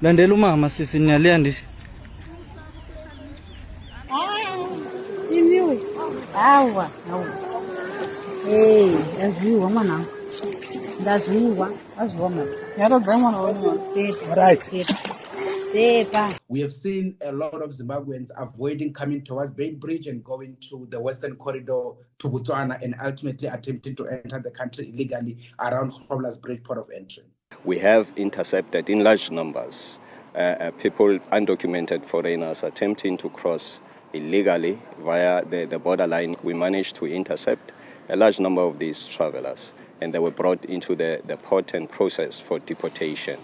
Landela umama sisi niyaliya ndithi. Iniwe. Hawa. Yaziwa mwana. Ndaziwa. Aziwa mwana. Yaradza mwana wenu. Right. We have seen a lot of Zimbabweans avoiding coming towards Bay Bridge and going to the Western Corridor to Botswana and ultimately attempting to enter the country illegally around Grobler's Bridge port of entry. We have intercepted in large numbers people, undocumented foreigners, attempting to cross illegally via the borderline. We managed to intercept a large number of these travelers, and they were brought into the port and processed for deportation.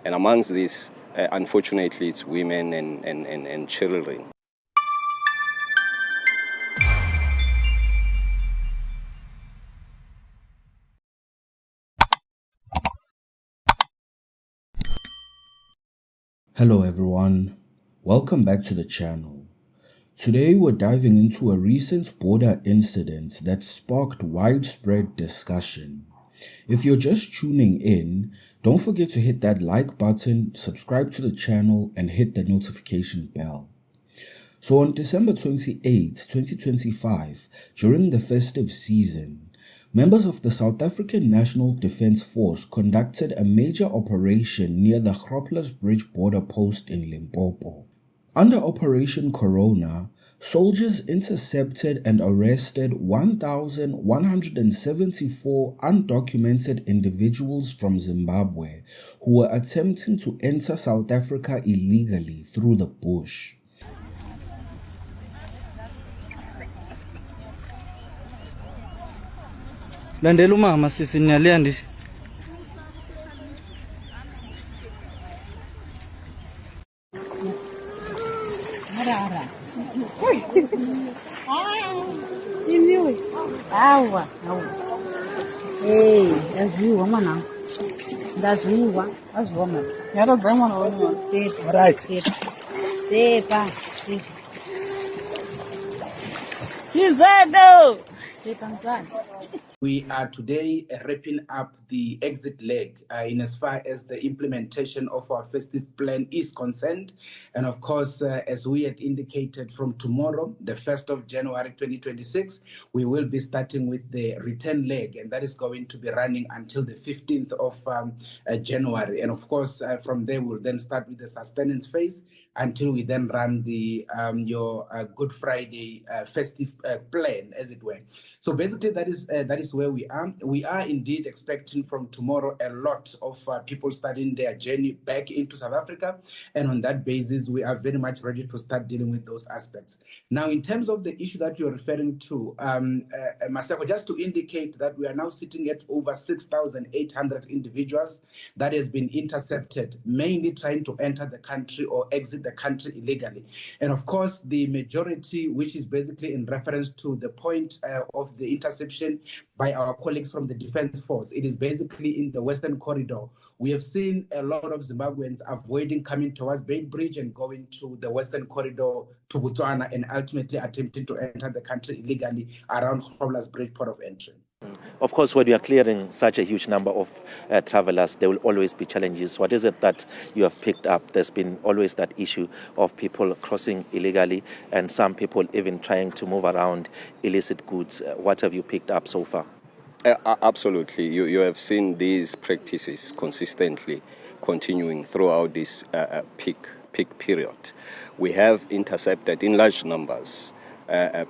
And amongst these, unfortunately, it's women and children. Hello everyone, welcome back to the channel. Today we're diving into a recent border incident that sparked widespread discussion. If you're just tuning in, don't forget to hit that like button, subscribe to the channel and hit the notification bell. So on December 28, 2025, during the festive season, members of the South African National Defence Force conducted a major operation near the Grobler's Bridge border post in Limpopo. Under Operation Corona, soldiers intercepted and arrested 1,174 undocumented individuals from Zimbabwe who were attempting to enter South Africa illegally through the bush. Landela umama sisi niyaliya ndithi. Iniwe. Hawa. Yaziwa mwana. Ndaziwa. Aziwa mwana. Yaradza mwana wenu. Right. Kizado. We are today wrapping up the exit leg in as far as the implementation of our festive plan is concerned. And of course, as we had indicated, from tomorrow, the 1st of January 2026, we will be starting with the return leg, and that is going to be running until the 15th of January. And of course, from there, we'll then start with the sustenance phase until we then run the your Good Friday festive plan, as it were. So basically, that is where we are. We are indeed expecting from tomorrow a lot of people starting their journey back into South Africa, and on that basis, we are very much ready to start dealing with those aspects. Now, in terms of the issue that you're referring to, Masako, just to indicate that we are now sitting at over 6,800 individuals that has been intercepted, mainly trying to enter the country or exit the country illegally. And of course, the majority, which is basically in reference to the point of the interception by our colleagues from the Defence Force, it is basically in the Western Corridor. We have seen a lot of Zimbabweans avoiding coming towards Bay Bridge and going to the Western Corridor to Botswana and ultimately attempting to enter the country illegally around Grobler's Bridge port of entry. Of course, when you are clearing such a huge number of travelers, there will always be challenges. What is it that you have picked up? There's been always that issue of people crossing illegally and some people even trying to move around illicit goods. What have you picked up so far? Absolutely. You have seen these practices consistently continuing throughout this peak period. We have intercepted in large numbers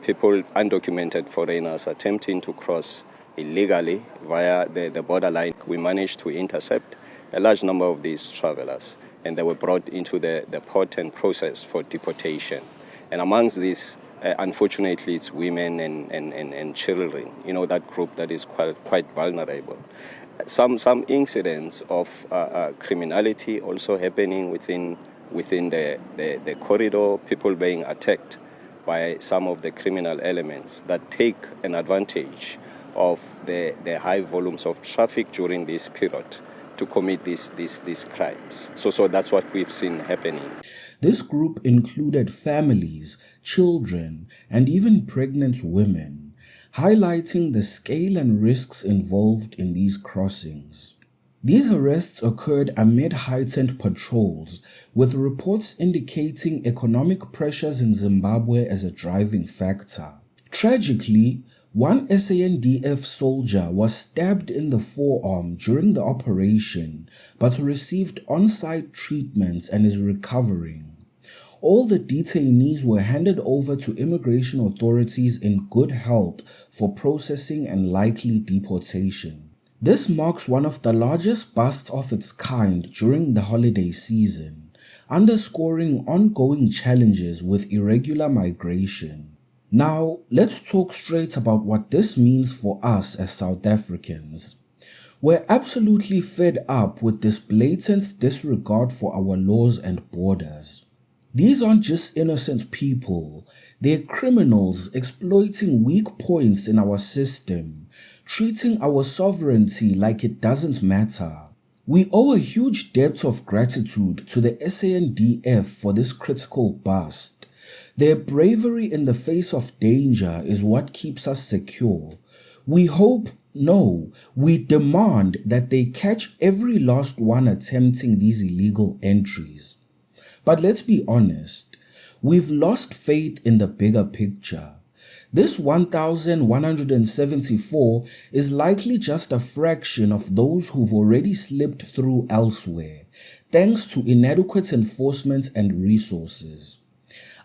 people, undocumented foreigners, attempting to cross illegally via the borderline. We managed to intercept a large number of these travelers, and they were brought into the port and processed for deportation. And amongst these, unfortunately, it's women and children, you know, that group that is quite vulnerable. Some incidents of criminality also happening within the corridor, people being attacked by some of the criminal elements that take an advantage of the high volumes of traffic during this period to commit these crimes. So that's what we've seen happening. This group included families, children, and even pregnant women, highlighting the scale and risks involved in these crossings. These arrests occurred amid heightened patrols, with reports indicating economic pressures in Zimbabwe as a driving factor. Tragically, one SANDF soldier was stabbed in the forearm during the operation, but received on-site treatment and is recovering. All the detainees were handed over to immigration authorities in good health for processing and likely deportation. This marks one of the largest busts of its kind during the holiday season, underscoring ongoing challenges with irregular migration. Now, let's talk straight about what this means for us as South Africans. We're absolutely fed up with this blatant disregard for our laws and borders. These aren't just innocent people, they're criminals exploiting weak points in our system, treating our sovereignty like it doesn't matter. We owe a huge debt of gratitude to the SANDF for this critical bust. Their bravery in the face of danger is what keeps us secure. We demand that they catch every last one attempting these illegal entries. But let's be honest, we've lost faith in the bigger picture. This 1,174 is likely just a fraction of those who've already slipped through elsewhere, thanks to inadequate enforcement and resources.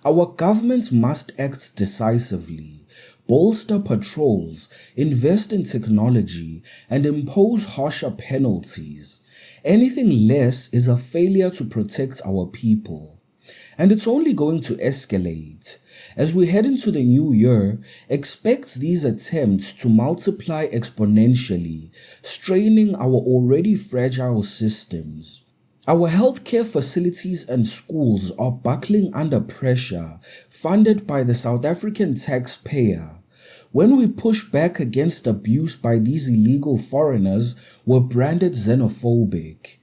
Our government must act decisively, bolster patrols, invest in technology, and impose harsher penalties. Anything less is a failure to protect our people. And it's only going to escalate. As we head into the new year, expect these attempts to multiply exponentially, straining our already fragile systems. Our healthcare facilities and schools are buckling under pressure, funded by the South African taxpayer. When we push back against abuse by these illegal foreigners, we're branded xenophobic.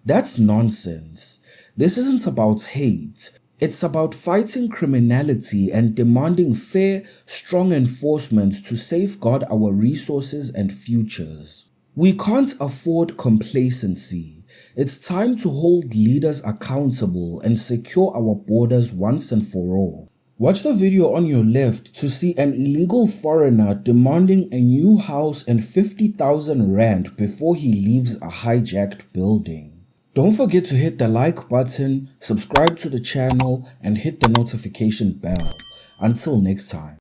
That's nonsense. This isn't about hate. It's about fighting criminality and demanding fair, strong enforcement to safeguard our resources and futures. We can't afford complacency. It's time to hold leaders accountable and secure our borders once and for all. Watch the video on your left to see an illegal foreigner demanding a new house and 50,000 rand before he leaves a hijacked building. Don't forget to hit the like button, subscribe to the channel, and hit the notification bell. Until next time.